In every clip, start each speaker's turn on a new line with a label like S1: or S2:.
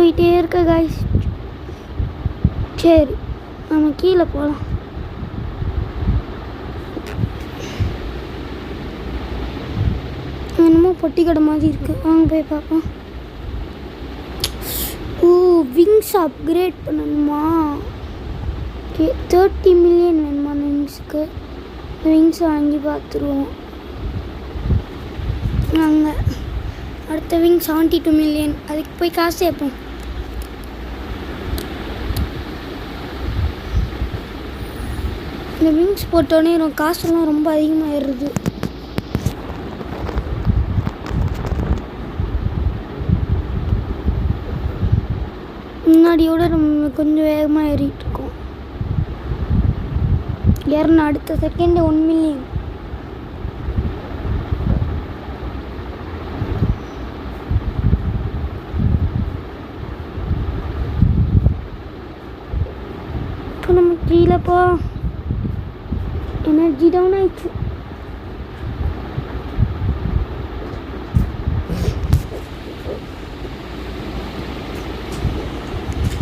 S1: போயிட்டே இருக்க காய்ஸ். சரி நம்ம கீழே போகலாம். என்னமோ பொட்டி கடை மாதிரி இருக்குது, வாங்க போய் பார்ப்போம். ஓ, விங்ஸ் அப்கிரேட் பண்ணணுமா? ஓகே, 30 மில்லியன் வேணுமா அந்த விங்ஸுக்கு? விங்ஸ் வாங்கி பார்த்துருவோம். நாங்கள் அடுத்த விங் 72 மில்லியன், அதுக்கு போய் காசு சேர்ப்போம். இந்த விங்ஸ் போட்டோடனே காசுலாம் ரொம்ப அதிகமாகிடுது. முன்னாடியோட நம்ம கொஞ்சம் வேகமாக ஏறிட்டு இருக்கோம். ஏறின அடுத்த செகண்ட் 1 மில்லியன். இப்போ நம்ம கீழே போ. எனர்ஜி டவுன் ஆயிடுச்சு.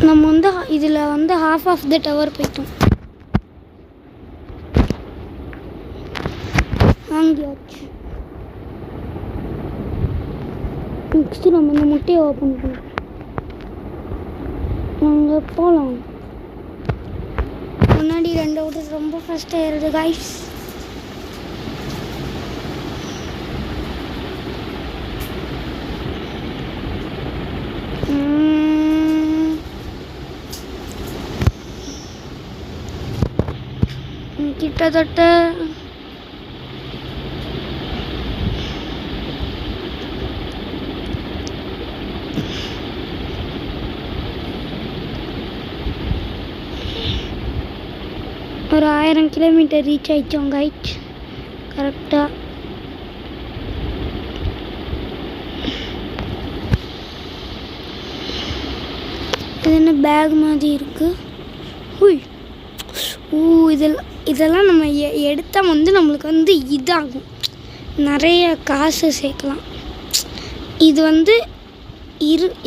S1: நம்ம இதில் half ஆஃப் த டவர் போயிட்டோம். வாங்கியாச்சு. நெக்ஸ்ட்டு நம்ம இந்த முட்டையை ஓப்பன் பண்ணுறோம். நாங்கள் போகலாம். முன்னாடி 2 விட ரொம்ப ஃபஸ்ட்டாக ஏறுது காய்ஸ். கிட்டத்தட்ட ஒரு 1000 கிலோமீட்டர் ரீச் ஆகிட்டோம் கைட். கரெக்டாக இது என்ன பேக் மாதிரி இருக்குது. இதெல்லாம் நம்ம எடுத்தால் நம்மளுக்கு இதாகும், நிறைய காசு சேர்க்கலாம். இது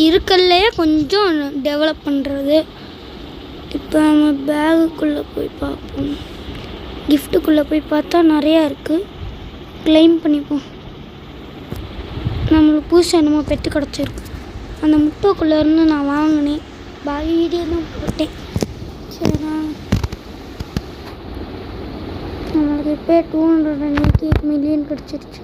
S1: இருக்கல்லையே கொஞ்சம் டெவலப் பண்ணுறது. இப்போ நம்ம பேகுக்குள்ளே போய் பார்ப்போம். கிஃப்ட்டுக்குள்ளே போய் பார்த்தா நிறையா இருக்குது. க்ளைம் பண்ணிப்போம். நம்மளுக்கு புதுசாக என்னமோ பெட்டு கிடச்சிருக்கு. அந்த முட்டைக்குள்ளே இருந்து நான் வாங்கினேன். வீடியோ தான் போட்டேன். சரிண்ணா, நம்மளுக்கு இப்போ 298 மில்லியன் கிடச்சிருச்சு.